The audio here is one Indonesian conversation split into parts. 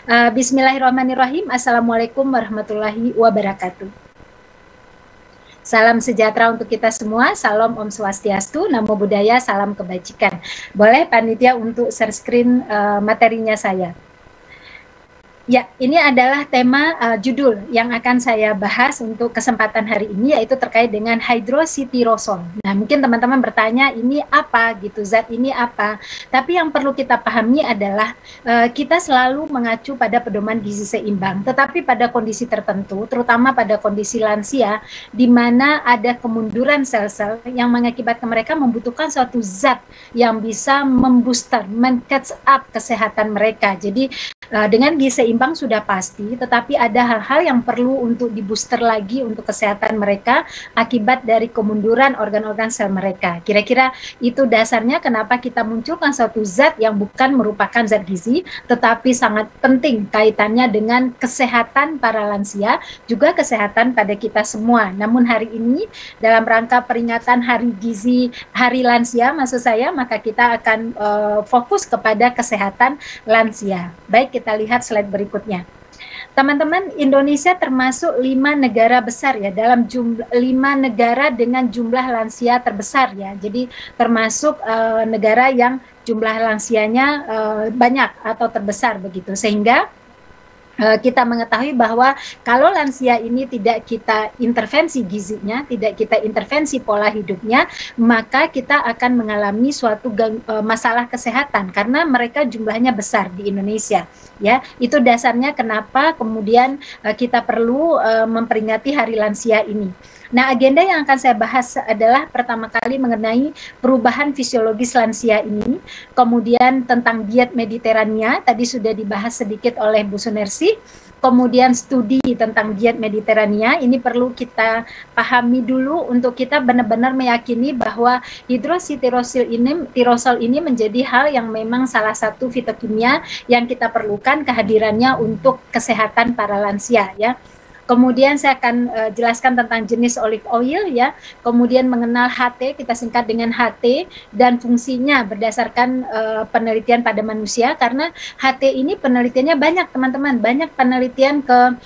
Bismillahirrahmanirrahim. Assalamualaikum warahmatullahi wabarakatuh. Salam sejahtera untuk kita semua. Salam Om Swastiastu, Namo Buddhaya, salam kebajikan. Boleh panitia untuk share screen materinya saya. Ya, ini adalah tema judul yang akan saya bahas untuk kesempatan hari ini, yaitu terkait dengan hydroxytyrosol. Nah, mungkin teman-teman bertanya, ini apa gitu, zat ini apa? Tapi yang perlu kita pahami adalah kita selalu mengacu pada pedoman gizi seimbang, tetapi pada kondisi tertentu, terutama pada kondisi lansia, di mana ada kemunduran sel-sel yang mengakibatkan mereka membutuhkan suatu zat yang bisa membooster, men-catch up kesehatan mereka. Jadi dengan gizi seimbang sudah pasti, tetapi ada hal-hal yang perlu untuk dibooster lagi untuk kesehatan mereka akibat dari kemunduran organ-organ sel mereka. Kira-kira itu dasarnya kenapa kita munculkan suatu zat yang bukan merupakan zat gizi, tetapi sangat penting kaitannya dengan kesehatan para lansia, juga kesehatan pada kita semua. Namun hari ini dalam rangka peringatan Hari Gizi, Hari Lansia maksud saya, maka kita akan fokus kepada kesehatan lansia. Baik, kita lihat slide berikutnya. Teman-teman, Indonesia termasuk 5 negara besar ya, dalam jumlah 5 negara dengan jumlah lansia terbesar ya. Jadi termasuk negara yang jumlah lansianya banyak atau terbesar begitu. Sehingga kita mengetahui bahwa kalau lansia ini tidak kita intervensi gizinya, tidak kita intervensi pola hidupnya, maka kita akan mengalami suatu masalah kesehatan karena mereka jumlahnya besar di Indonesia. Ya, itu dasarnya kenapa kemudian kita perlu memperingati Hari Lansia ini. Nah, agenda yang akan saya bahas adalah pertama kali mengenai perubahan fisiologis lansia ini, kemudian tentang diet Mediterania, tadi sudah dibahas sedikit oleh Bu Sunersi, kemudian studi tentang diet Mediterania, ini perlu kita pahami dulu untuk kita benar-benar meyakini bahwa hidroksityrosol ini menjadi hal yang memang salah satu fitokimia yang kita perlukan kehadirannya untuk kesehatan para lansia ya. Kemudian saya akan jelaskan tentang jenis olive oil ya, kemudian mengenal HT, kita singkat dengan HT, dan fungsinya berdasarkan penelitian pada manusia, karena HT ini penelitiannya banyak teman-teman, banyak penelitian ke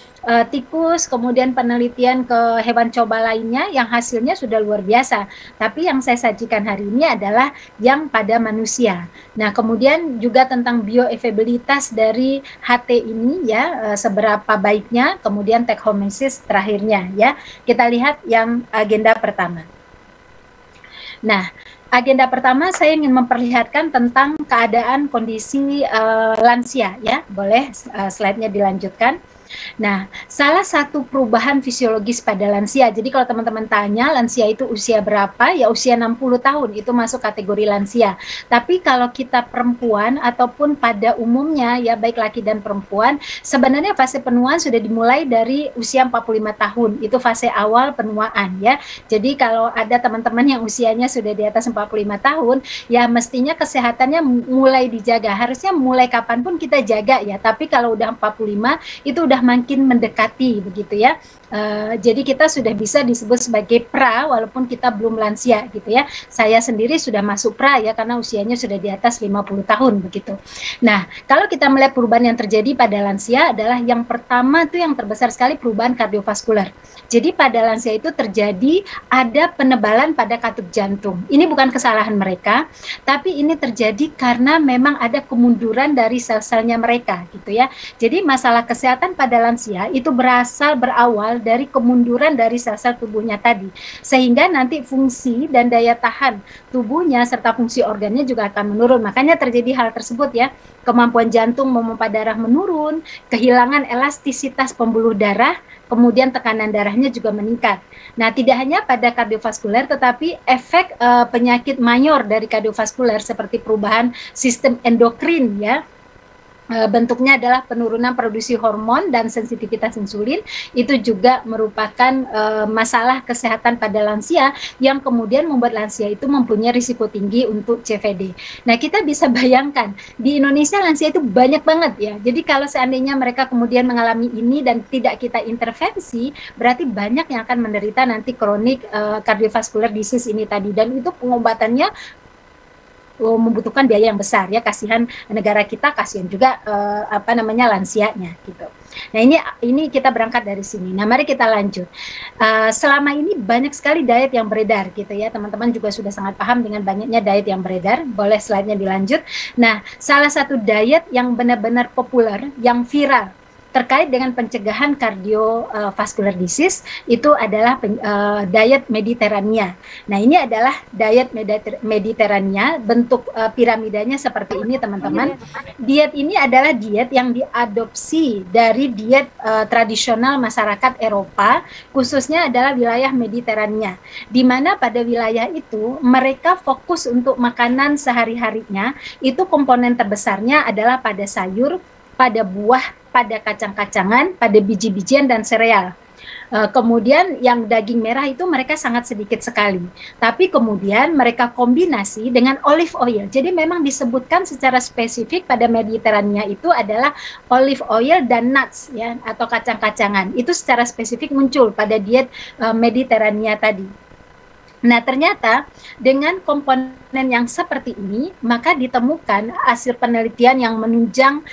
tikus, kemudian penelitian ke hewan coba lainnya yang hasilnya sudah luar biasa. Tapi yang saya sajikan hari ini adalah yang pada manusia. Nah, kemudian juga tentang bioavailabilitas dari HT ini ya, seberapa baiknya, kemudian take home message terakhirnya ya. Kita lihat yang agenda pertama. Nah, agenda pertama saya ingin memperlihatkan tentang keadaan kondisi lansia ya. Boleh slide-nya dilanjutkan. Nah, salah satu perubahan fisiologis pada lansia, jadi kalau teman-teman tanya lansia itu usia berapa, ya usia 60 tahun, itu masuk kategori lansia. Tapi kalau kita perempuan ataupun pada umumnya, ya baik laki dan perempuan, sebenarnya fase penuaan sudah dimulai dari usia 45 tahun, itu fase awal penuaan ya. Jadi kalau ada teman-teman yang usianya sudah di atas 45 tahun, ya mestinya kesehatannya mulai dijaga, harusnya mulai kapanpun kita jaga ya, tapi kalau udah 45, itu udah makin mendekati begitu ya. Jadi kita sudah bisa disebut sebagai pra walaupun kita belum lansia gitu ya. Saya sendiri sudah masuk pra ya karena usianya sudah di atas 50 tahun begitu. Nah, kalau kita melihat perubahan yang terjadi pada lansia adalah yang pertama itu yang terbesar sekali perubahan kardiovaskular. Jadi pada lansia itu terjadi ada penebalan pada katup jantung. Ini bukan kesalahan mereka, tapi ini terjadi karena memang ada kemunduran dari sel-selnya mereka gitu ya. Jadi masalah kesehatan pada lansia itu berawal dari kemunduran dari sel-sel tubuhnya tadi, sehingga nanti fungsi dan daya tahan tubuhnya serta fungsi organnya juga akan menurun. Makanya terjadi hal tersebut ya, kemampuan jantung memompa darah menurun, kehilangan elastisitas pembuluh darah, kemudian tekanan darahnya juga meningkat. Nah, tidak hanya pada kardiovaskuler, tetapi efek penyakit mayor dari kardiovaskuler seperti perubahan sistem endokrin ya, bentuknya adalah penurunan produksi hormon dan sensitivitas insulin, itu juga merupakan masalah kesehatan pada lansia yang kemudian membuat lansia itu mempunyai risiko tinggi untuk CVD. Nah, kita bisa bayangkan di Indonesia lansia itu banyak banget ya. Jadi kalau seandainya mereka kemudian mengalami ini dan tidak kita intervensi, berarti banyak yang akan menderita nanti kronik cardiovascular disease ini tadi, dan itu pengobatannya membutuhkan biaya yang besar ya, kasihan negara kita, kasihan juga lansianya gitu. Nah ini kita berangkat dari sini. Nah mari kita lanjut. Selama ini banyak sekali diet yang beredar gitu ya, teman-teman juga sudah sangat paham dengan banyaknya diet yang beredar. Boleh slide-nya dilanjut. Nah salah satu diet yang benar-benar populer, yang viral terkait dengan pencegahan cardiovascular disease itu adalah diet Mediterania. Nah ini adalah diet Mediterania, bentuk piramidanya seperti ini teman-teman. Diet ini adalah diet yang diadopsi dari diet tradisional masyarakat Eropa, khususnya adalah wilayah Mediterania, di mana pada wilayah itu mereka fokus untuk makanan sehari-harinya, itu komponen terbesarnya adalah pada sayur, pada buah, pada kacang-kacangan, pada biji-bijian dan sereal. Kemudian yang daging merah itu mereka sangat sedikit sekali. Tapi kemudian mereka kombinasi dengan olive oil. Jadi memang disebutkan secara spesifik pada Mediterania itu adalah olive oil dan nuts ya, atau kacang-kacangan. Itu secara spesifik muncul pada diet Mediterania tadi. Nah, ternyata dengan komponen yang seperti ini, maka ditemukan hasil penelitian yang menunjang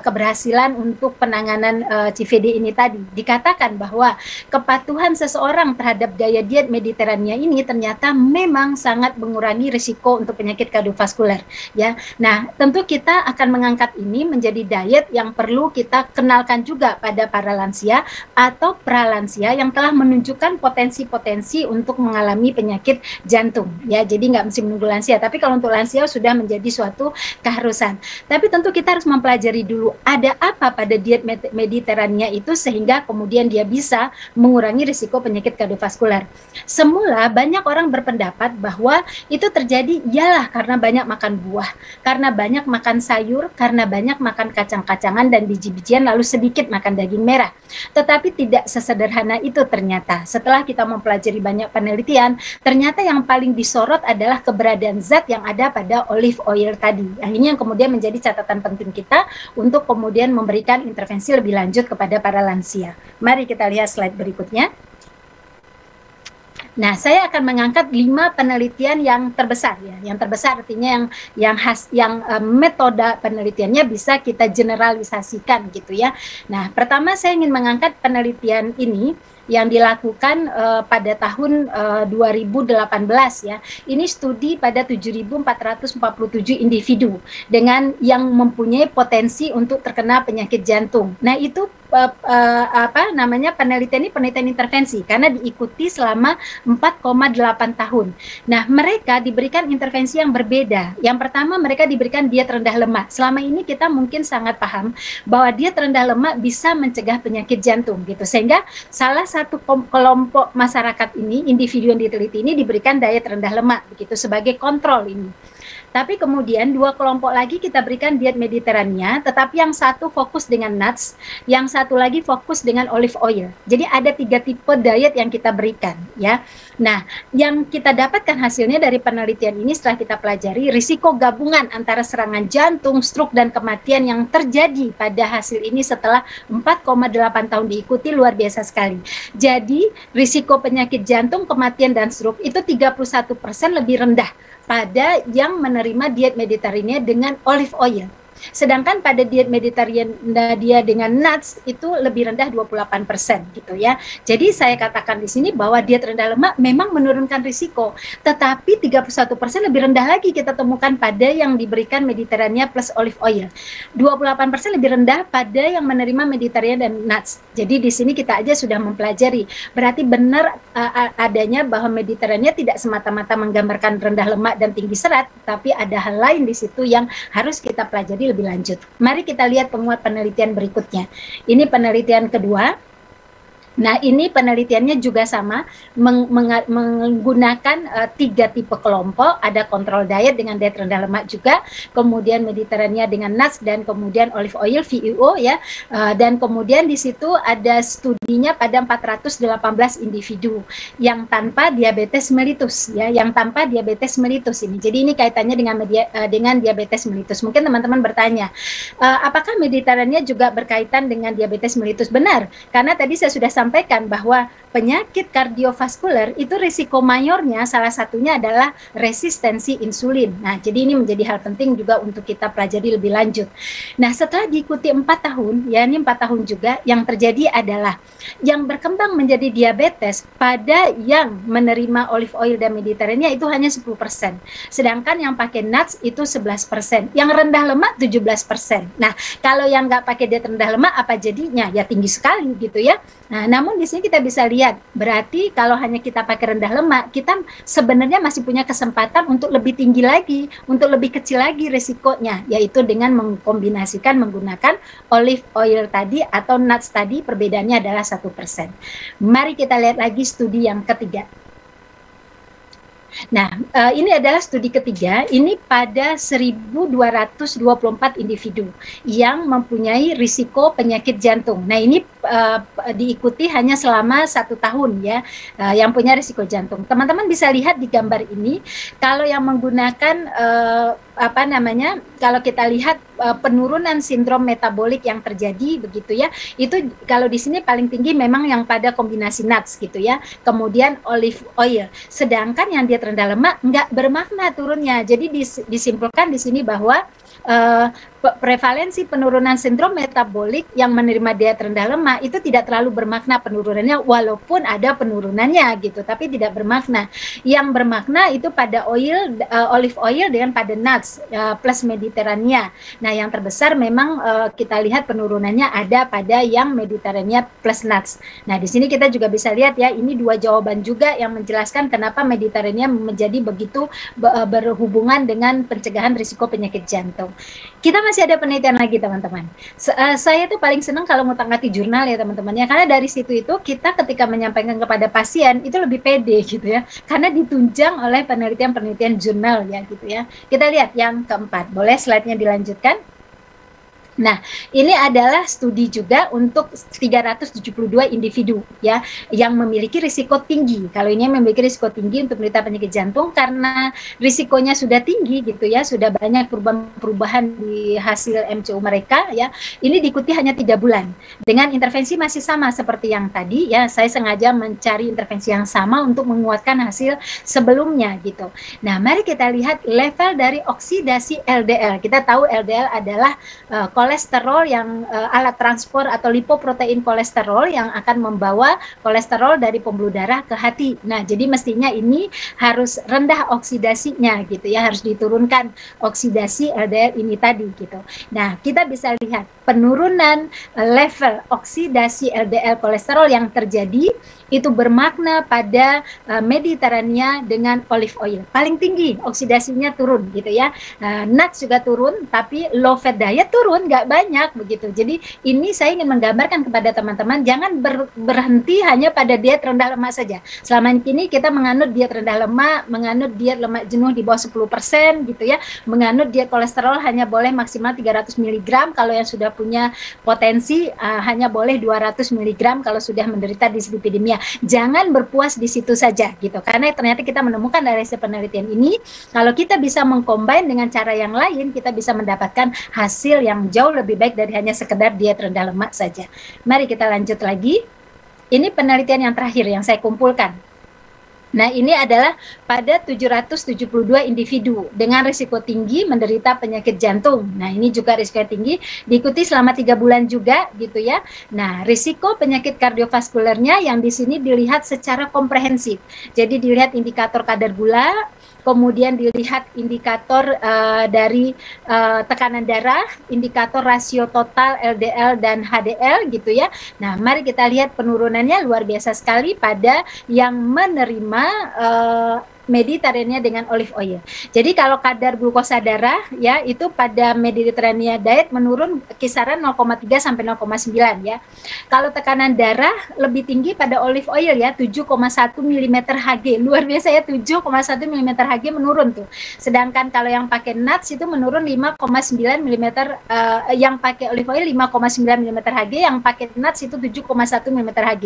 keberhasilan untuk penanganan CVD ini tadi. Dikatakan bahwa kepatuhan seseorang terhadap gaya diet Mediterania ini ternyata memang sangat mengurangi risiko untuk penyakit kardiovaskuler. Ya, nah tentu kita akan mengangkat ini menjadi diet yang perlu kita kenalkan juga pada para lansia atau pralansia yang telah menunjukkan potensi-potensi untuk mengalami penyakit jantung ya, jadi nggak mesti menunggu lansia, tapi kalau untuk lansia sudah menjadi suatu keharusan. Tapi tentu kita harus mempelajari dulu ada apa pada diet Mediterania itu sehingga kemudian dia bisa mengurangi risiko penyakit kardiovaskuler. Semula banyak orang berpendapat bahwa itu terjadi ialah karena banyak makan buah, karena banyak makan sayur, karena banyak makan kacang-kacangan dan biji-bijian, lalu sedikit makan daging merah. Tetapi tidak sesederhana itu ternyata. Setelah kita mempelajari banyak penelitian, ternyata yang paling disorot adalah keberadaan zat yang ada pada olive oil tadi. Nah, ini yang kemudian menjadi catatan penting kita untuk kemudian memberikan intervensi lebih lanjut kepada para lansia. Mari kita lihat slide berikutnya. Nah, saya akan mengangkat 5 penelitian yang terbesar ya. Yang terbesar artinya yang metode penelitiannya bisa kita generalisasikan gitu ya. Nah, pertama saya ingin mengangkat penelitian ini yang dilakukan pada tahun 2018 ya. Ini studi pada 7.447 individu dengan yang mempunyai potensi untuk terkena penyakit jantung. Nah, itu penelitian intervensi karena diikuti selama 4,8 tahun. Nah, mereka diberikan intervensi yang berbeda. Yang pertama, mereka diberikan diet rendah lemak. Selama ini kita mungkin sangat paham bahwa diet rendah lemak bisa mencegah penyakit jantung gitu. Sehingga salah satu kelompok masyarakat ini, individu yang diteliti ini diberikan diet rendah lemak begitu sebagai kontrol ini. Tapi kemudian 2 kelompok lagi kita berikan diet Mediterania, tetapi yang satu fokus dengan nuts, yang satu lagi fokus dengan olive oil. Jadi ada 3 tipe diet yang kita berikan ya. Nah, yang kita dapatkan hasilnya dari penelitian ini setelah kita pelajari risiko gabungan antara serangan jantung, stroke dan kematian yang terjadi pada hasil ini setelah 4,8 tahun diikuti luar biasa sekali. Jadi risiko penyakit jantung, kematian dan stroke itu 31% lebih rendah pada yang menerima diet Mediterania dengan olive oil. Sedangkan pada diet Mediterania dengan nuts itu lebih rendah 28% gitu ya. Jadi saya katakan di sini bahwa diet rendah lemak memang menurunkan risiko, tetapi 31% lebih rendah lagi kita temukan pada yang diberikan Mediterania plus olive oil. 28% lebih rendah pada yang menerima Mediterania dan nuts. Jadi di sini kita aja sudah mempelajari. Berarti benar adanya bahwa Mediterania tidak semata-mata menggambarkan rendah lemak dan tinggi serat, tapi ada hal lain di situ yang harus kita pelajari lebih lanjut. Mari kita lihat penguat penelitian berikutnya. Ini penelitian kedua. Nah, ini penelitiannya juga sama, menggunakan 3 tipe kelompok, ada kontrol diet dengan diet rendah lemak juga, kemudian Mediterania dengan nuts, dan kemudian olive oil, VIO ya, dan kemudian di situ ada studinya pada 418 individu yang tanpa diabetes mellitus ya, yang tanpa diabetes mellitus ini. Jadi ini kaitannya dengan diabetes mellitus. Mungkin teman-teman bertanya, apakah Mediterania juga berkaitan dengan diabetes mellitus? Benar, karena tadi saya sudah sampaikan sampaikan bahwa penyakit kardiovaskuler itu risiko mayornya salah satunya adalah resistensi insulin. Nah, jadi ini menjadi hal penting juga untuk kita pelajari lebih lanjut. Nah, setelah diikuti 4 tahun, ya ini 4 tahun juga, yang terjadi adalah yang berkembang menjadi diabetes pada yang menerima olive oil dan Mediterania itu hanya 10%. Sedangkan yang pakai nuts itu 11%. Yang rendah lemak 17%. Nah, kalau yang nggak pakai diet rendah lemak apa jadinya? Ya tinggi sekali gitu ya. Nah, namun di sini kita bisa lihat, berarti kalau hanya kita pakai rendah lemak, kita sebenarnya masih punya kesempatan untuk lebih tinggi lagi, untuk lebih kecil lagi risikonya, yaitu dengan mengkombinasikan menggunakan olive oil tadi atau nuts tadi, perbedaannya adalah 1%. Mari kita lihat lagi studi yang ketiga. Nah, ini adalah studi ketiga, ini pada 1.224 individu yang mempunyai risiko penyakit jantung. Nah, ini diikuti hanya selama 1 tahun ya, yang punya risiko jantung. Teman-teman bisa lihat di gambar ini, kalau yang menggunakan kalau kita lihat penurunan sindrom metabolik yang terjadi begitu ya, itu kalau di sini paling tinggi memang yang pada kombinasi nuts gitu ya, kemudian olive oil. Sedangkan yang diet rendah lemak nggak bermakna turunnya. Jadi disimpulkan di sini bahwa prevalensi penurunan sindrom metabolik yang menerima diet rendah lemak itu tidak terlalu bermakna penurunannya, walaupun ada penurunannya gitu, tapi tidak bermakna. Yang bermakna itu pada olive oil dengan pada nuts plus Mediterania. Nah, yang terbesar memang kita lihat penurunannya ada pada yang Mediterania plus nuts. Nah, di sini kita juga bisa lihat ya, ini 2 jawaban juga yang menjelaskan kenapa Mediterania menjadi begitu berhubungan dengan pencegahan risiko penyakit jantung. Kita masih ada penelitian lagi teman-teman. Saya tuh paling senang kalau ngutang-ngatik jurnal ya teman-teman ya, karena dari situ itu kita ketika menyampaikan kepada pasien itu lebih pede gitu ya, karena ditunjang oleh penelitian-penelitian jurnal ya gitu ya. Kita lihat yang keempat, boleh slide-nya dilanjutkan. Nah, ini adalah studi juga untuk 372 individu ya yang memiliki risiko tinggi. Kalau ini memiliki risiko tinggi untuk menderita penyakit jantung karena risikonya sudah tinggi gitu ya, sudah banyak perubahan di hasil MCU mereka ya. Ini diikuti hanya 3 bulan. Dengan intervensi masih sama seperti yang tadi ya. Saya sengaja mencari intervensi yang sama untuk menguatkan hasil sebelumnya gitu. Nah, mari kita lihat level dari oksidasi LDL. Kita tahu LDL adalah kolesterol yang alat transport atau lipoprotein kolesterol yang akan membawa kolesterol dari pembuluh darah ke hati. Nah, jadi mestinya ini harus rendah oksidasinya gitu ya, harus diturunkan oksidasi LDL ini tadi gitu. Nah, kita bisa lihat penurunan level oksidasi LDL kolesterol yang terjadi itu bermakna pada Mediterania dengan olive oil. Paling tinggi oksidasinya turun gitu ya. Nuts juga turun, tapi low fat diet turun nggak banyak begitu. Jadi ini saya ingin menggambarkan kepada teman-teman, jangan berhenti hanya pada diet rendah lemak saja. Selama ini kita menganut diet rendah lemak, menganut diet lemak jenuh di bawah 10% gitu ya, menganut diet kolesterol hanya boleh maksimal 300 mg, kalau yang sudah punya potensi hanya boleh 200 mg kalau sudah menderita dislipidemia. Jangan berpuas di situ saja gitu, karena ternyata kita menemukan dari hasil penelitian ini, kalau kita bisa mengcombine dengan cara yang lain, kita bisa mendapatkan hasil yang jauh lebih baik dari hanya sekedar diet rendah lemak saja. Mari kita lanjut lagi. Ini penelitian yang terakhir yang saya kumpulkan. Nah, ini adalah pada 772 individu dengan risiko tinggi menderita penyakit jantung. Nah, ini juga risiko tinggi, diikuti selama 3 bulan juga gitu ya. Nah, risiko penyakit kardiovaskulernya yang di sini dilihat secara komprehensif. Jadi dilihat indikator kadar gula, kemudian dilihat indikator dari tekanan darah, indikator rasio total LDL dan HDL gitu ya. Nah, mari kita lihat penurunannya luar biasa sekali pada yang menerima Mediterania dengan olive oil. Jadi kalau kadar glukosa darah ya itu pada Mediterania diet menurun kisaran 0,3 sampai 0,9 ya. Kalau tekanan darah lebih tinggi pada olive oil ya, 7,1 mm Hg. Luar biasa ya, 7,1 mm Hg menurun tuh. Sedangkan kalau yang pakai nuts itu menurun 5,9 mm, yang pakai olive oil 5,9 mm Hg, yang pakai nuts itu 7,1 mm Hg.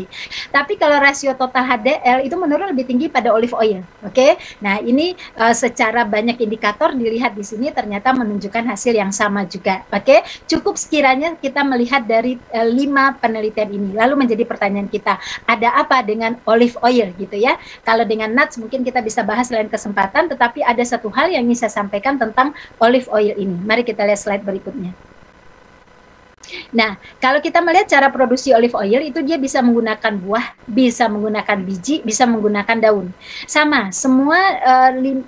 Tapi kalau rasio total HDL itu menurun lebih tinggi pada olive oil. Oke. Oke. Nah, ini secara banyak indikator dilihat di sini ternyata menunjukkan hasil yang sama juga. Oke. Cukup sekiranya kita melihat dari 5 penelitian ini. Lalu menjadi pertanyaan kita, ada apa dengan olive oil gitu ya? Kalau dengan nuts mungkin kita bisa bahas lain kesempatan, tetapi ada satu hal yang ingin saya sampaikan tentang olive oil ini. Mari kita lihat slide berikutnya. Nah, kalau kita melihat cara produksi olive oil itu dia bisa menggunakan buah, bisa menggunakan biji, bisa menggunakan daun. Sama, semua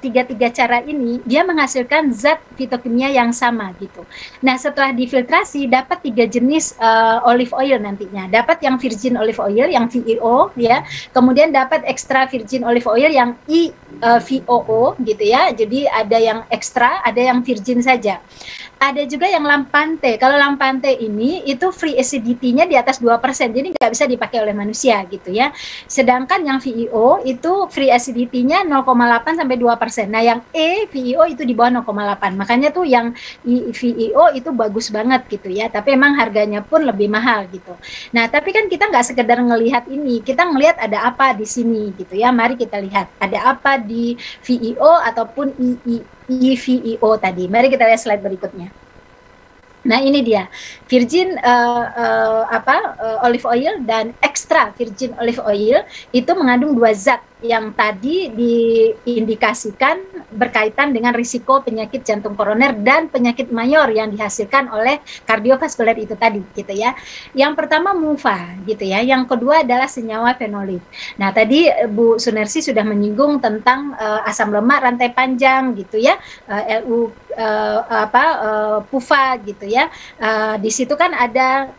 tiga cara ini dia menghasilkan zat fitokimia yang sama gitu. Nah, setelah difiltrasi dapat 3 jenis olive oil nantinya. Dapat yang virgin olive oil yang VEO ya. Kemudian dapat extra virgin olive oil yang EVOO gitu ya. Jadi ada yang extra, ada yang virgin saja. Ada juga yang lampante. Kalau lampante ini itu free acidity-nya di atas 2%, jadi nggak bisa dipakai oleh manusia gitu ya. Sedangkan yang VEO itu free acidity-nya 0,8 sampai 2%. Nah, yang VEO itu di bawah 0,8. Makanya tuh yang VEO itu bagus banget gitu ya. Tapi emang harganya pun lebih mahal gitu. Nah, tapi kan kita nggak sekedar ngelihat ini, kita ngelihat ada apa di sini gitu ya. Mari kita lihat ada apa di VEO ataupun EVEO tadi. Mari kita lihat slide berikutnya. Nah, ini dia virgin olive oil dan extra virgin olive oil itu mengandung 2 zat yang tadi diindikasikan berkaitan dengan risiko penyakit jantung koroner dan penyakit mayor yang dihasilkan oleh kardiovaskuler itu tadi gitu ya. Yang pertama MUFA gitu ya, yang kedua adalah senyawa fenolik. Nah, tadi Bu Sunersi sudah menyinggung tentang asam lemak rantai panjang gitu ya, PUFA gitu ya. Di situ kan ada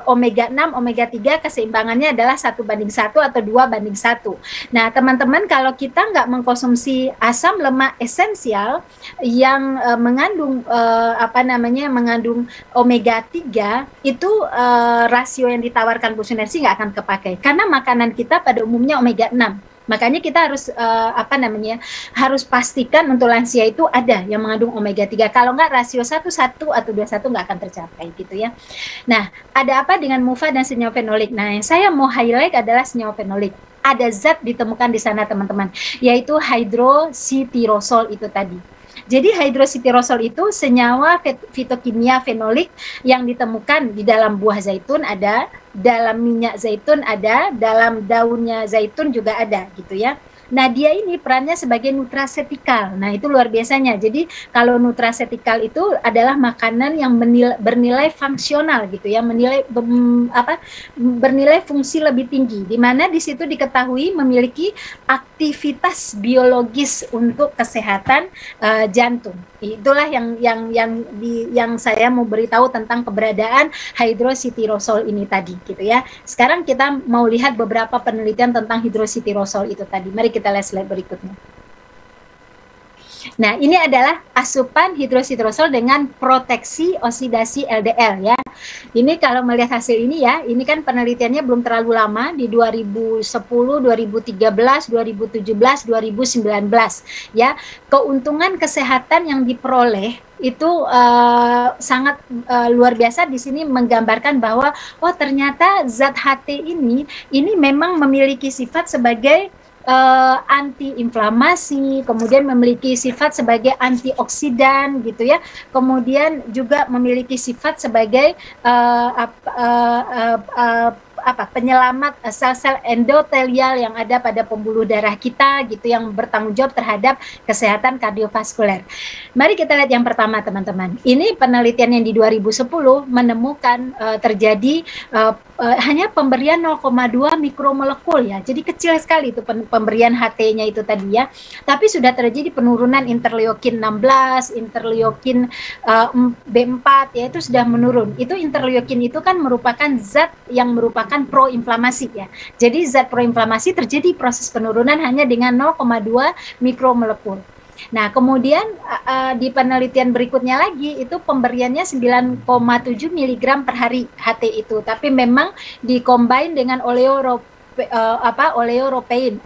omega 6, omega 3 keseimbangannya adalah 1:1 atau 2:1. Nah, teman-teman kalau kita nggak mengkonsumsi asam lemak esensial yang mengandung mengandung omega 3 itu rasio yang ditawarkan Bu Sunersi nggak akan kepakai karena makanan kita pada umumnya omega 6. Makanya kita harus harus pastikan untuk lansia itu ada yang mengandung omega 3. Kalau nggak rasio 1:1 atau 2:1 nggak akan tercapai gitu ya. Nah, ada apa dengan MUFA dan senyawa fenolik? Nah, yang saya mau highlight adalah senyawa fenolik. Ada zat ditemukan di sana teman-teman, yaitu hydroxytyrosol itu tadi. Jadi hydroxytyrosol itu senyawa fitokimia fenolik yang ditemukan di dalam buah zaitun ada, dalam minyak zaitun ada, dalam daunnya zaitun juga ada gitu ya. Nah, dia ini perannya sebagai nutrasetikal. Nah, itu luar biasanya. Jadi, kalau nutrasetikal itu adalah makanan yang bernilai fungsional gitu ya, bernilai fungsi lebih tinggi, di mana di situ diketahui memiliki aktivitas biologis untuk kesehatan jantung. Itulah yang saya mau beritahu tentang keberadaan hydroxytyrosol ini tadi gitu ya. Sekarang kita mau lihat beberapa penelitian tentang hydroxytyrosol itu tadi. Mari kita lihat slide berikutnya. Nah, ini adalah asupan hidroksitrosol dengan proteksi oksidasi LDL ya. Ini kalau melihat hasil ini ya, ini kan penelitiannya belum terlalu lama di 2010, 2013, 2017, 2019 ya. Keuntungan kesehatan yang diperoleh itu sangat luar biasa. Di sini menggambarkan bahwa oh ternyata zat HT ini memang memiliki sifat sebagai anti-inflamasi, kemudian memiliki sifat sebagai antioksidan gitu ya, kemudian juga memiliki sifat sebagai penyelamat sel-sel endotelial yang ada pada pembuluh darah kita gitu, yang bertanggung jawab terhadap kesehatan kardiovaskuler. Mari kita lihat yang pertama teman-teman. Ini penelitian yang di 2010 menemukan terjadi hanya pemberian 0,2 mikromolekul ya. Jadi kecil sekali itu pemberian HT-nya itu tadi ya. Tapi sudah terjadi penurunan interleukin 16, interleukin B4 ya, itu sudah menurun. Itu interleukin itu kan merupakan zat yang merupakan proinflamasi ya. Jadi zat proinflamasi terjadi proses penurunan hanya dengan 0,2 mikromolekul. Nah, kemudian di penelitian berikutnya lagi itu pemberiannya 9,7 mg per hari HT itu, tapi memang dikombin dengan oleorepain.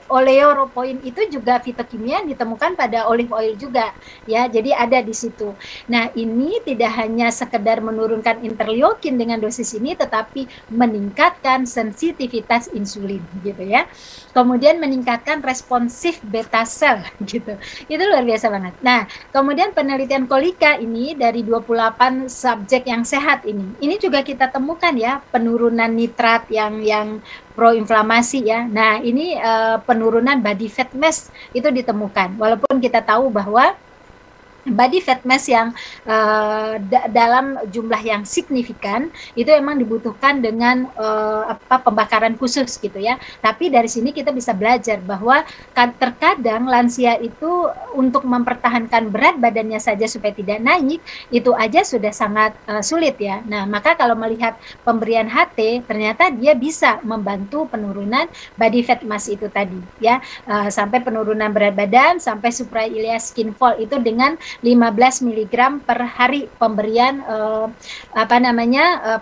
Oleorepain itu juga fitokimia yang ditemukan pada olive oil juga, ya. Jadi ada di situ. Nah, ini tidak hanya sekedar menurunkan interleukin dengan dosis ini, tetapi meningkatkan sensitivitas insulin, gitu ya. Kemudian meningkatkan responsif beta cell, gitu. Itu luar biasa banget. Nah, kemudian penelitian kolika ini dari 28 subjek yang sehat ini juga kita temukan ya penurunan nitrat yang proinflamasi ya. Nah, ini penurunan body fat mass itu ditemukan. Walaupun kita tahu bahwa body fat mass yang dalam jumlah yang signifikan itu emang dibutuhkan dengan pembakaran khusus gitu ya. Tapi dari sini kita bisa belajar bahwa terkadang lansia itu untuk mempertahankan berat badannya saja supaya tidak naik itu aja sudah sangat sulit ya. Nah, maka kalau melihat pemberian HT ternyata dia bisa membantu penurunan body fat mass itu tadi ya, sampai penurunan berat badan sampai suprailiac skin fall itu dengan 15 mg per hari pemberian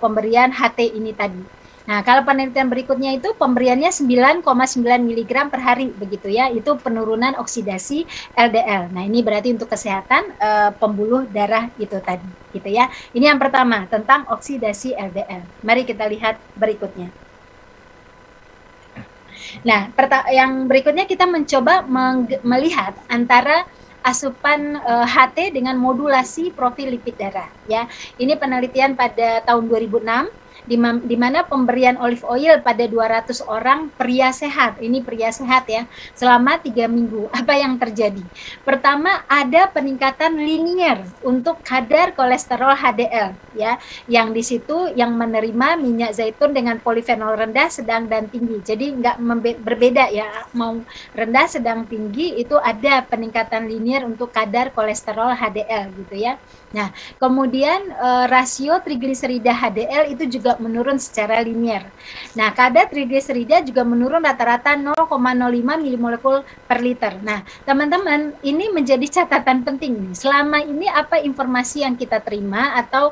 pemberian HT ini tadi. Nah, kalau penelitian berikutnya itu pemberiannya 9,9 mg per hari begitu ya, itu penurunan oksidasi LDL. Nah, ini berarti untuk kesehatan pembuluh darah itu tadi gitu ya. Ini yang pertama tentang oksidasi LDL. Mari kita lihat berikutnya. Nah, yang berikutnya kita mencoba melihat antara asupan HT dengan modulasi profil lipid darah ya. Ini penelitian pada tahun 2006 di mana pemberian olive oil pada 200 orang pria sehat. Ini pria sehat ya. Selama 3 minggu. Apa yang terjadi? Pertama, ada peningkatan linier untuk kadar kolesterol HDL ya. Yang di situ yang menerima minyak zaitun dengan polifenol rendah, sedang dan tinggi. Jadi nggak berbeda ya. Mau rendah, sedang, tinggi itu ada peningkatan linier untuk kadar kolesterol HDL gitu ya. Nah, kemudian rasio trigliserida HDL itu juga menurun secara linier. Nah, kadar trigliserida juga menurun rata-rata 0,05 milimolekul per liter. Nah, teman-teman, ini menjadi catatan penting nih. Selama ini apa informasi yang kita terima atau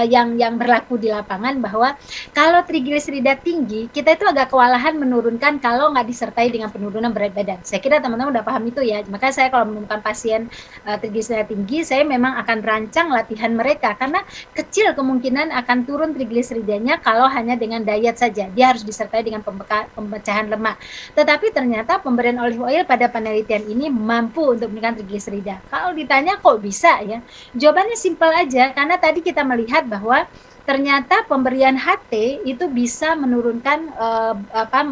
yang berlaku di lapangan bahwa kalau trigliserida tinggi, kita itu agak kewalahan menurunkan kalau nggak disertai dengan penurunan berat badan. Saya kira teman-teman udah paham itu ya. Maka saya kalau menemukan pasien trigliserida tinggi, saya memang akan rancang latihan mereka karena kecil kemungkinan akan turun trigliseridanya kalau hanya dengan diet saja. Dia harus disertai dengan pemecahan lemak. Tetapi ternyata pemberian olive oil pada penelitian ini mampu untuk menekan trigliserida. Kalau ditanya kok bisa ya? Jawabannya simpel aja karena tadi kita melihat bahwa ternyata pemberian HT itu bisa menurunkan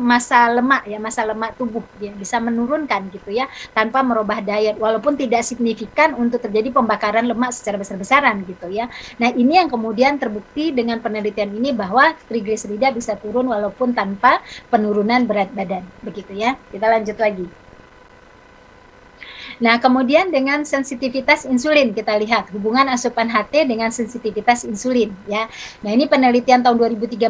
massa lemak ya, massa lemak tubuh ya, bisa menurunkan gitu ya tanpa merubah diet walaupun tidak signifikan untuk terjadi pembakaran lemak secara besar-besaran gitu ya. Nah, ini yang kemudian terbukti dengan penelitian ini bahwa trigliserida bisa turun walaupun tanpa penurunan berat badan begitu ya. Kita lanjut lagi. Nah, kemudian dengan sensitivitas insulin kita lihat hubungan asupan HT dengan sensitivitas insulin ya. Nah, ini penelitian tahun 2013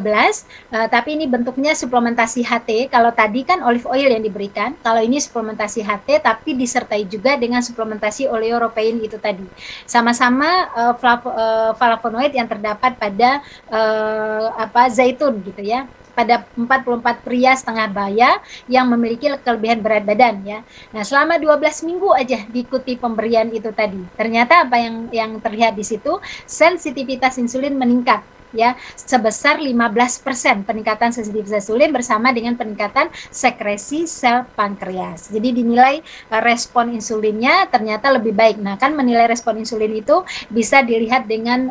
tapi ini bentuknya suplementasi HT. Kalau tadi kan olive oil yang diberikan, kalau ini suplementasi HT tapi disertai juga dengan suplementasi oleorepain itu tadi. Sama-sama flavonoid yang terdapat pada zaitun gitu ya. Pada 44 pria setengah baya yang memiliki kelebihan berat badan ya. Nah, selama 12 minggu aja diikuti pemberian itu tadi. Ternyata apa yang terlihat di situ, sensitivitas insulin meningkat ya sebesar 15% peningkatan sensitivitas insulin bersama dengan peningkatan sekresi sel pankreas. Jadi dinilai respon insulinnya ternyata lebih baik. Nah, kan menilai respon insulin itu bisa dilihat dengan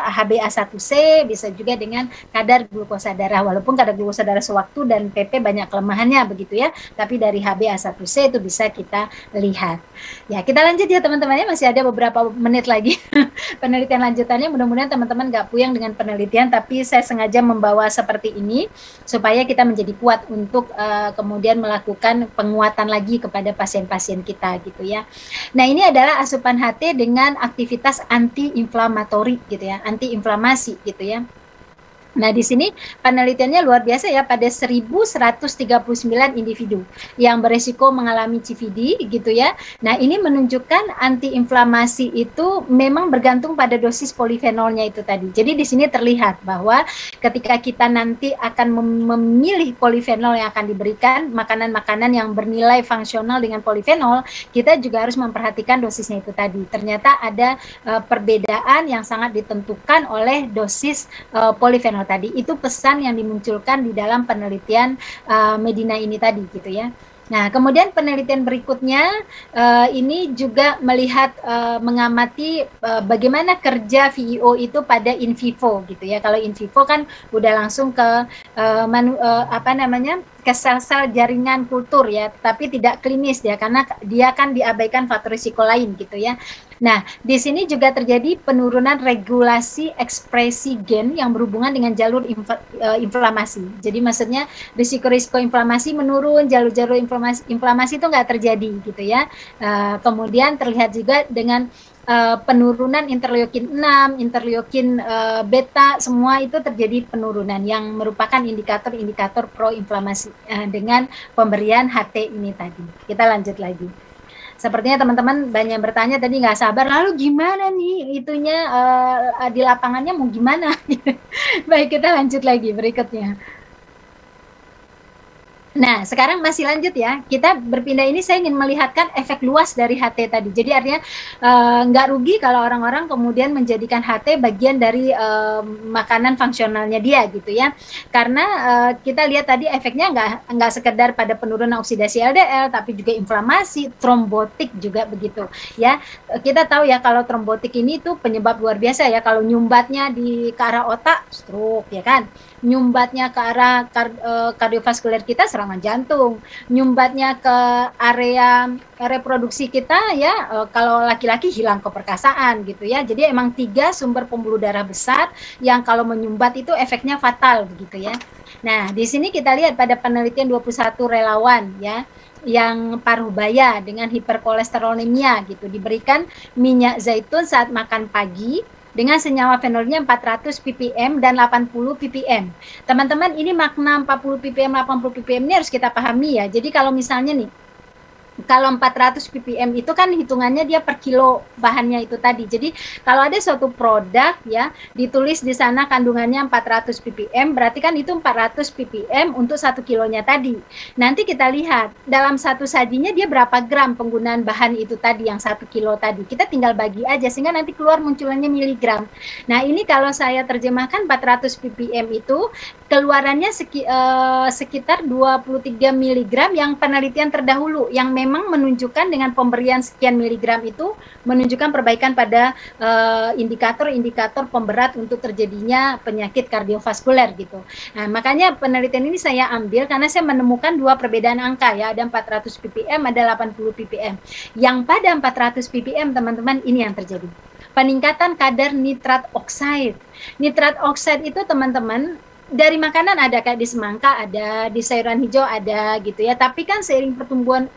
HbA1c, bisa juga dengan kadar glukosa darah. Walaupun kadar glukosa darah sewaktu dan PP banyak kelemahannya begitu ya, tapi dari HbA1c itu bisa kita lihat. Ya, kita lanjut ya teman-teman ya, masih ada beberapa menit lagi penelitian lanjutannya. Mudah-mudahan teman-teman nggak puyeng dengan penelitian, tapi saya sengaja membawa seperti ini supaya kita menjadi kuat untuk kemudian melakukan penguatan lagi kepada pasien-pasien kita gitu ya. Nah, ini adalah asupan HT dengan aktivitas anti-inflamatori gitu ya, anti-inflamasi gitu ya. Nah, di sini penelitiannya luar biasa ya, pada 1.139 individu yang beresiko mengalami CVD gitu ya. Nah, ini menunjukkan antiinflamasi itu memang bergantung pada dosis polifenolnya itu tadi. Jadi di sini terlihat bahwa ketika kita nanti akan memilih polifenol yang akan diberikan, makanan-makanan yang bernilai fungsional dengan polifenol, kita juga harus memperhatikan dosisnya itu tadi. Ternyata ada perbedaan yang sangat ditentukan oleh dosis polifenol tadi. Itu pesan yang dimunculkan di dalam penelitian Medina ini tadi gitu ya. Nah, kemudian penelitian berikutnya ini juga melihat mengamati bagaimana kerja VIO itu pada in vivo gitu ya. Kalau in vivo kan udah langsung ke ke sel-sel jaringan kultur ya, tapi tidak klinis ya, karena dia kan diabaikan faktor risiko lain gitu ya. Nah, di sini juga terjadi penurunan regulasi ekspresi gen yang berhubungan dengan jalur inflamasi. Jadi maksudnya risiko-risiko inflamasi menurun, jalur-jalur inflamasi itu nggak terjadi gitu ya. Kemudian terlihat juga dengan penurunan interleukin 6, interleukin beta, semua itu terjadi penurunan yang merupakan indikator-indikator proinflamasi dengan pemberian HT ini tadi. Kita lanjut lagi. Sepertinya teman-teman banyak bertanya tadi nggak sabar, lalu gimana nih itunya di lapangannya mau gimana? Baik, kita lanjut lagi berikutnya. Nah, sekarang masih lanjut ya. Kita berpindah ini saya ingin melihatkan efek luas dari HT tadi. Jadi artinya nggak rugi kalau orang-orang kemudian menjadikan HT bagian dari makanan fungsionalnya dia gitu ya. Karena kita lihat tadi efeknya nggak sekedar pada penurunan oksidasi LDL, tapi juga inflamasi, trombotik juga begitu ya. Kita tahu ya kalau trombotik ini tuh penyebab luar biasa ya. Kalau nyumbatnya ke arah otak, stroke ya kan. Nyumbatnya ke arah kardiovaskuler kita, serangan jantung. Nyumbatnya ke area reproduksi kita ya, kalau laki-laki hilang keperkasaan gitu ya. Jadi emang 3 sumber pembuluh darah besar yang kalau menyumbat itu efeknya fatal begitu ya. Nah, di sini kita lihat pada penelitian 21 relawan ya yang paruh baya dengan hiperkolesterolemia gitu, diberikan minyak zaitun saat makan pagi dengan senyawa fenolnya 400 ppm dan 80 ppm. Teman-teman, ini makna 40 ppm, 80 ppm ini harus kita pahami ya. Jadi kalau misalnya nih, kalau 400 ppm itu kan hitungannya dia per kilo bahannya itu tadi. Jadi kalau ada suatu produk ya ditulis di sana kandungannya 400 ppm, berarti kan itu 400 ppm untuk 1 kilonya tadi. Nanti kita lihat dalam satu sajinya dia berapa gram penggunaan bahan itu tadi yang 1 kilo tadi. Kita tinggal bagi aja sehingga nanti keluar munculannya miligram. Nah, ini kalau saya terjemahkan 400 ppm itu keluarannya sekitar 23 miligram yang penelitian terdahulu yang memang menunjukkan dengan pemberian sekian miligram itu menunjukkan perbaikan pada indikator-indikator pemberat untuk terjadinya penyakit kardiovaskuler gitu. Nah, makanya penelitian ini saya ambil karena saya menemukan 2 perbedaan angka ya, ada 400 ppm, ada 80 ppm. Yang pada 400 ppm teman-teman ini yang terjadi. Peningkatan kadar nitrat oksida. Nitrat oksida itu teman-teman dari makanan ada, kayak di semangka ada, di sayuran hijau ada gitu ya. Tapi kan seiring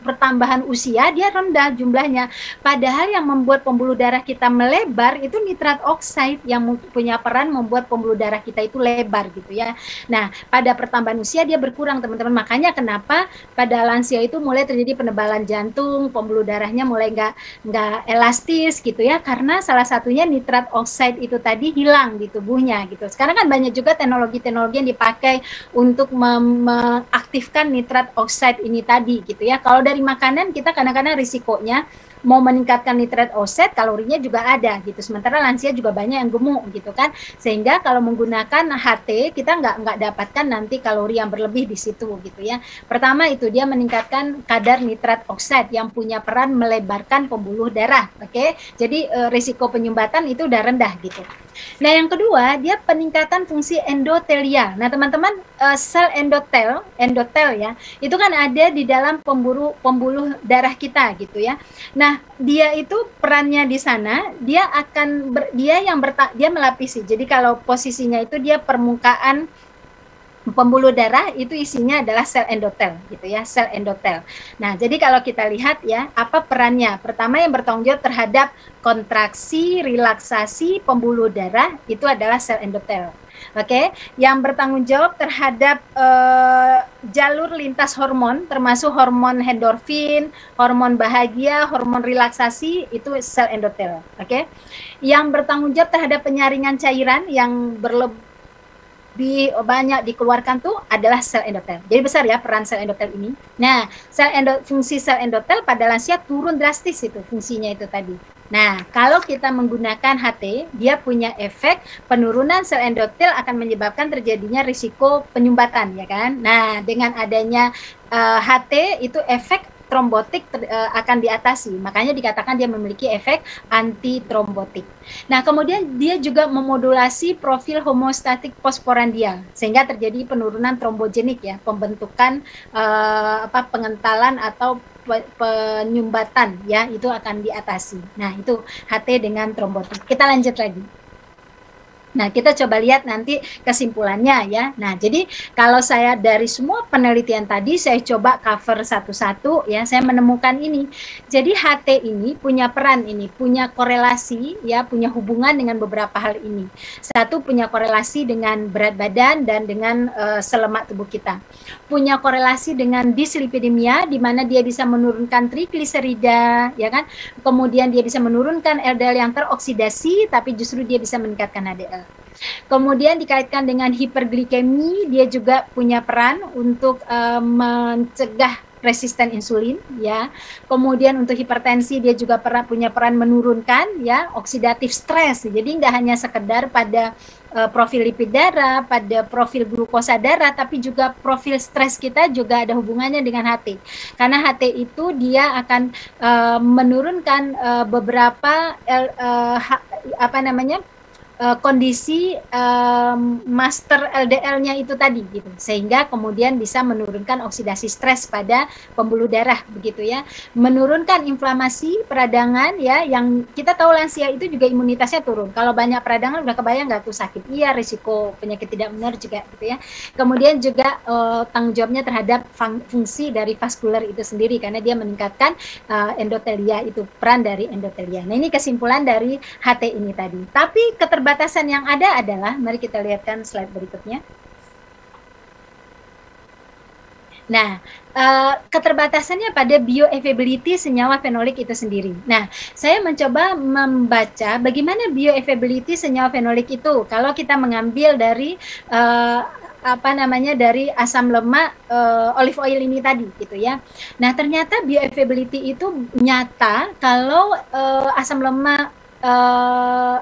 pertambahan usia dia rendah jumlahnya. Padahal yang membuat pembuluh darah kita melebar itu nitrat oksida yang punya peran membuat pembuluh darah kita itu lebar gitu ya. Nah, pada pertambahan usia dia berkurang teman-teman. Makanya kenapa pada lansia itu mulai terjadi penebalan jantung, pembuluh darahnya mulai nggak elastis gitu ya. Karena salah satunya nitrat oksida itu tadi hilang di tubuhnya gitu. Sekarang kan banyak juga teknologi yang dipakai untuk mengaktifkan nitrat oksida ini tadi gitu ya. Kalau dari makanan kita kadang-kadang risikonya mau meningkatkan nitrat oksida, kalorinya juga ada gitu. Sementara lansia juga banyak yang gemuk gitu kan. Sehingga kalau menggunakan HT kita nggak dapatkan nanti kalori yang berlebih di situ gitu ya. Pertama itu dia meningkatkan kadar nitrat oksida yang punya peran melebarkan pembuluh darah. Oke. Jadi risiko penyumbatan itu udah rendah gitu. Nah, yang kedua, dia peningkatan fungsi endotelia. Nah, teman-teman, sel endotel ya, itu kan ada di dalam pembuluh darah kita gitu ya. Nah, dia itu perannya di sana, dia melapisi. Jadi kalau posisinya itu dia permukaan pembuluh darah itu isinya adalah sel endotel gitu ya, sel endotel. Nah, jadi kalau kita lihat ya, apa perannya? Pertama yang bertanggung jawab terhadap kontraksi, relaksasi pembuluh darah itu adalah sel endotel. Oke, yang bertanggung jawab terhadap jalur lintas hormon, termasuk hormon endorfin, hormon bahagia, hormon relaksasi, itu sel endotel. Oke, yang bertanggung jawab terhadap penyaringan cairan yang lebih banyak dikeluarkan tuh adalah sel endotel. Jadi besar ya peran sel endotel ini. Nah, fungsi sel endotel pada lansia turun drastis itu fungsinya itu tadi. Nah, kalau kita menggunakan HT, dia punya efek penurunan sel endotel akan menyebabkan terjadinya risiko penyumbatan, ya kan? Nah, dengan adanya HT itu efek trombotik akan diatasi. Makanya dikatakan dia memiliki efek anti trombotik. Nah, kemudian dia juga memodulasi profil homostatik fosforandial sehingga terjadi penurunan trombogenik ya, pembentukan pengentalan atau penyumbatan ya, itu akan diatasi. Nah, itu HT dengan trombotik. Kita lanjut lagi. Nah, kita coba lihat nanti kesimpulannya ya. Nah, jadi kalau saya dari semua penelitian tadi, saya coba cover satu-satu ya, saya menemukan ini. Jadi HT ini punya peran ini, punya korelasi ya, punya hubungan dengan beberapa hal ini. Satu, punya korelasi dengan berat badan dan dengan selemak tubuh kita. Punya korelasi dengan dislipidemia, di mana dia bisa menurunkan trigliserida, ya kan? Kemudian dia bisa menurunkan LDL yang teroksidasi, tapi justru dia bisa meningkatkan HDL. Kemudian dikaitkan dengan hiperglikemi, dia juga punya peran untuk mencegah resisten insulin ya. Kemudian untuk hipertensi dia juga punya peran menurunkan ya oksidatif stres. Jadi nggak hanya sekedar pada profil lipid darah, pada profil glukosa darah, tapi juga profil stres kita juga ada hubungannya dengan HT. Karena HT itu dia akan menurunkan beberapa kondisi master LDL-nya itu tadi gitu, sehingga kemudian bisa menurunkan oksidasi stres pada pembuluh darah begitu ya, menurunkan inflamasi peradangan ya, yang kita tahu lansia itu juga imunitasnya turun. Kalau banyak peradangan udah kebayang nggak tuh sakit, iya, risiko penyakit tidak menular juga gitu ya. Kemudian juga tanggung jawabnya terhadap fungsi dari vaskuler itu sendiri karena dia meningkatkan endotelia, itu peran dari endotelia. Nah, ini kesimpulan dari HT ini tadi. Tapi keterbatasan yang ada adalah, mari kita lihatkan slide berikutnya. Nah, keterbatasannya pada bioavailability senyawa fenolik itu sendiri. Nah, saya mencoba membaca bagaimana bioavailability senyawa fenolik itu kalau kita mengambil dari dari asam lemak olive oil ini tadi gitu ya. Nah, ternyata bioavailability itu nyata kalau asam lemak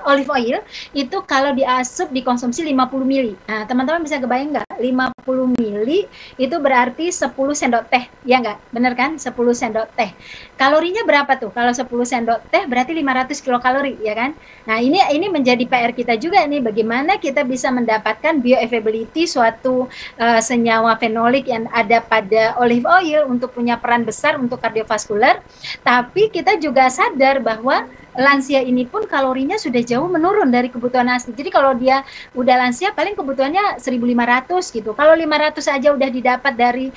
olive oil itu kalau diasup dikonsumsi 50 mili. Nah, teman-teman bisa kebayang nggak? 50 mili itu berarti 10 sendok teh, ya nggak? Bener kan? 10 sendok teh. Kalorinya berapa tuh? Kalau 10 sendok teh berarti 500 kilokalori, ya kan? Nah, ini menjadi PR kita juga nih, bagaimana kita bisa mendapatkan bioavailability suatu senyawa fenolik yang ada pada olive oil untuk punya peran besar untuk kardiovaskuler, tapi kita juga sadar bahwa lansia ini pun kalorinya sudah jauh menurun dari kebutuhan asli. Jadi kalau dia udah lansia paling kebutuhannya 1.500 gitu. Kalau 500 aja udah didapat dari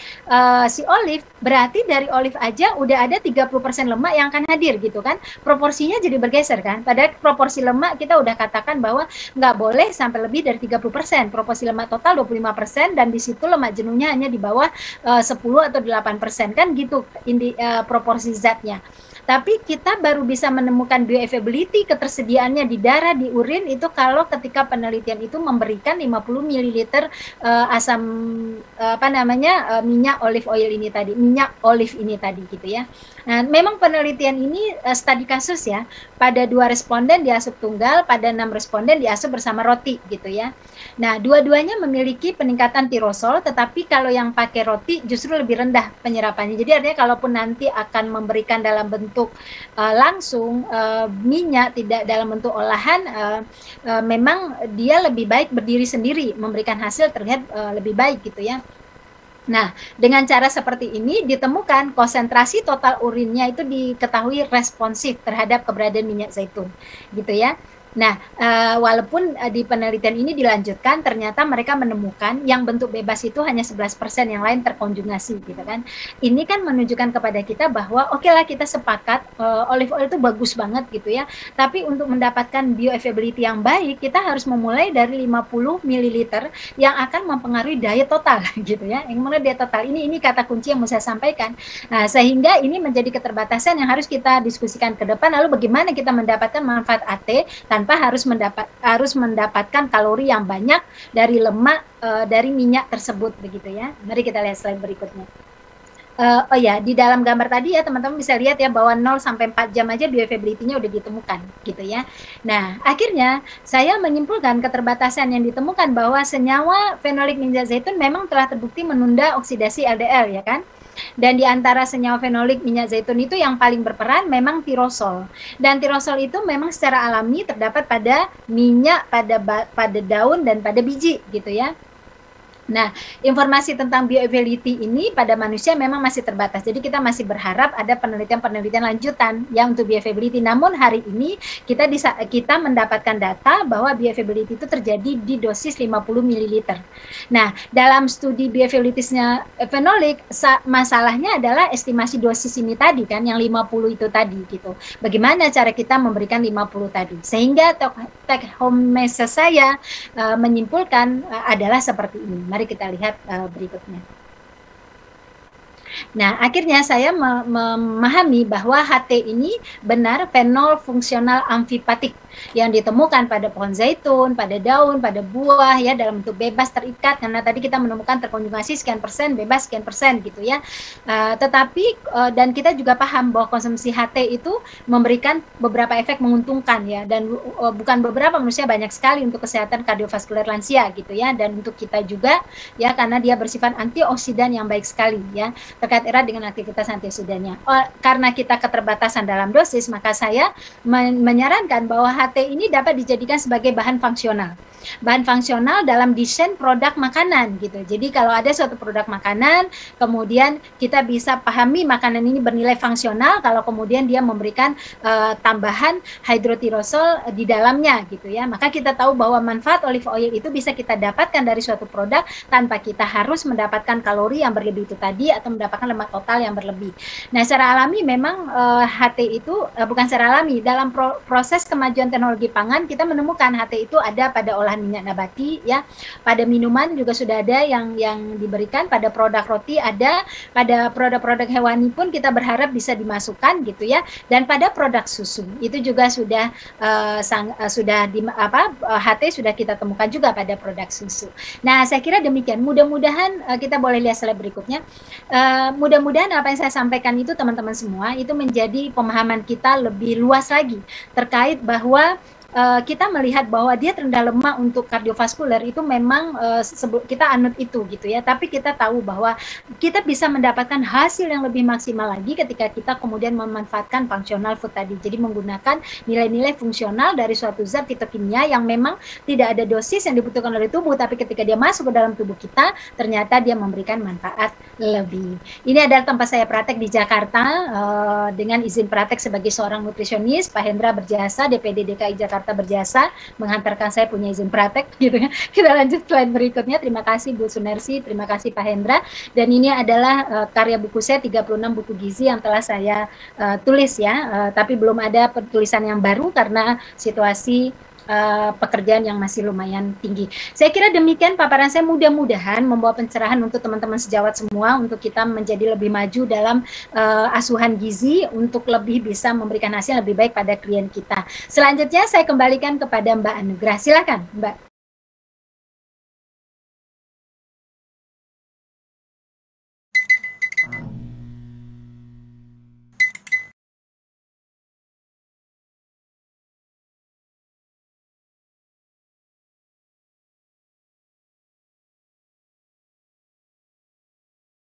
si olive, berarti dari olive aja udah ada 30% lemak yang akan hadir gitu kan. Proporsinya jadi bergeser kan. Padahal proporsi lemak kita udah katakan bahwa nggak boleh sampai lebih dari 30%. Proporsi lemak total 25% dan di situ lemak jenuhnya hanya di bawah 10 atau 8% kan gitu proporsi zatnya. Tapi kita baru bisa menemukan bioavailability ketersediaannya di darah, di urin itu kalau ketika penelitian itu memberikan 50 ml minyak olive oil ini tadi, minyak olive ini tadi gitu ya. Nah, memang penelitian ini studi kasus ya. Pada 2 responden diasup tunggal, pada 6 responden diasup bersama roti gitu ya. Nah, dua-duanya memiliki peningkatan tirosol, tetapi kalau yang pakai roti justru lebih rendah penyerapannya. Jadi artinya kalaupun nanti akan memberikan dalam bentuk langsung minyak, tidak dalam bentuk olahan, memang dia lebih baik berdiri sendiri, memberikan hasil terlihat lebih baik gitu ya. Nah, dengan cara seperti ini ditemukan konsentrasi total urinnya itu diketahui responsif terhadap keberadaan minyak zaitun, gitu ya. Nah, walaupun di penelitian ini dilanjutkan, ternyata mereka menemukan yang bentuk bebas itu hanya 11%, yang lain terkonjugasi, gitu kan. Ini kan menunjukkan kepada kita bahwa oke lah kita sepakat olive oil itu bagus banget gitu ya. Tapi untuk mendapatkan bioavailability yang baik, kita harus memulai dari 50 ml yang akan mempengaruhi diet total gitu ya. Yang mana diet total ini kata kunci yang mau saya sampaikan. Nah, sehingga ini menjadi keterbatasan yang harus kita diskusikan ke depan. Lalu bagaimana kita mendapatkan manfaat AT tanpa harus mendapatkan kalori yang banyak dari lemak dari minyak tersebut begitu ya. Mari kita lihat slide berikutnya. Oh ya, di dalam gambar tadi ya teman-teman bisa lihat ya bahwa 0 sampai 4 jam aja bioavailability-nya udah ditemukan gitu ya. Nah, akhirnya saya menyimpulkan keterbatasan yang ditemukan bahwa senyawa fenolik minyak zaitun memang telah terbukti menunda oksidasi LDL ya kan. Dan di antara senyawa fenolik minyak zaitun itu yang paling berperan memang tirosol. Dan tirosol itu memang secara alami terdapat pada minyak, pada daun dan pada biji gitu ya. Nah, informasi tentang bioavailability ini pada manusia memang masih terbatas. Jadi kita masih berharap ada penelitian-penelitian lanjutan yang untuk bioavailability. Namun hari ini kita mendapatkan data bahwa bioavailability itu terjadi di dosis 50 ml. Nah, dalam studi bioavailability-nya fenolik, masalahnya adalah estimasi dosis ini tadi kan, yang 50 itu tadi gitu. Bagaimana cara kita memberikan 50 tadi? Sehingga take home message saya menyimpulkan adalah seperti ini. Mari kita lihat berikutnya. Nah, akhirnya saya memahami bahwa HT ini benar fenol fungsional amfipatik yang ditemukan pada pohon zaitun, pada daun, pada buah ya dalam bentuk bebas terikat, karena tadi kita menemukan terkonjugasi sekian persen, bebas sekian persen gitu ya. Tetapi dan kita juga paham bahwa konsumsi HT itu memberikan beberapa efek menguntungkan ya, dan bukan beberapa, manusia banyak sekali untuk kesehatan kardiovaskular lansia gitu ya, dan untuk kita juga ya karena dia bersifat antioksidan yang baik sekali ya, terkait erat dengan aktivitas antioksidannya. Karena kita keterbatasan dalam dosis, maka saya menyarankan bahwa HT ini dapat dijadikan sebagai bahan fungsional. Bahan fungsional dalam desain produk makanan gitu. Jadi kalau ada suatu produk makanan, kemudian kita bisa pahami makanan ini bernilai fungsional kalau kemudian dia memberikan tambahan hidrotirosol di dalamnya gitu ya. Maka kita tahu bahwa manfaat olive oil itu bisa kita dapatkan dari suatu produk tanpa kita harus mendapatkan kalori yang berlebih itu tadi atau mendapatkan lemak total yang berlebih. Nah, secara alami memang HT itu bukan secara alami, dalam proses kemajuan teknologi pangan kita menemukan HT itu ada pada olahan minyak nabati ya, pada minuman juga sudah ada yang diberikan, pada produk roti ada, pada produk-produk hewani pun kita berharap bisa dimasukkan gitu ya, dan pada produk susu itu juga sudah HT sudah kita temukan juga pada produk susu. Nah, saya kira demikian. Mudah-mudahan kita boleh lihat slide berikutnya. Mudah-mudahan apa yang saya sampaikan itu teman-teman semua itu menjadi pemahaman kita lebih luas lagi terkait bahwa kita melihat bahwa dia rendah lemak untuk kardiovaskuler itu memang kita anut itu gitu ya, tapi kita tahu bahwa kita bisa mendapatkan hasil yang lebih maksimal lagi ketika kita kemudian memanfaatkan functional food tadi, jadi menggunakan nilai-nilai fungsional dari suatu zat fitokimia yang memang tidak ada dosis yang dibutuhkan oleh tubuh, tapi ketika dia masuk ke dalam tubuh kita ternyata dia memberikan manfaat lebih. Ini adalah tempat saya praktek di Jakarta dengan izin praktek sebagai seorang nutrisionis. Pak Hendra berjasa, DPD DKI Jakarta berjasa menghantarkan saya punya izin praktek gitu ya. Kita lanjut slide berikutnya. Terima kasih Bu Sunersi, terima kasih Pak Hendra. Dan ini adalah karya buku saya 36 buku gizi yang telah saya tulis ya, tapi belum ada penulisan yang baru karena situasi pekerjaan yang masih lumayan tinggi. Saya kira demikian paparan saya, mudah-mudahan membawa pencerahan untuk teman-teman sejawat semua untuk kita menjadi lebih maju dalam asuhan gizi untuk lebih bisa memberikan hasil lebih baik pada klien kita. Selanjutnya saya kembalikan kepada Mbak Anugrah. Silakan Mbak.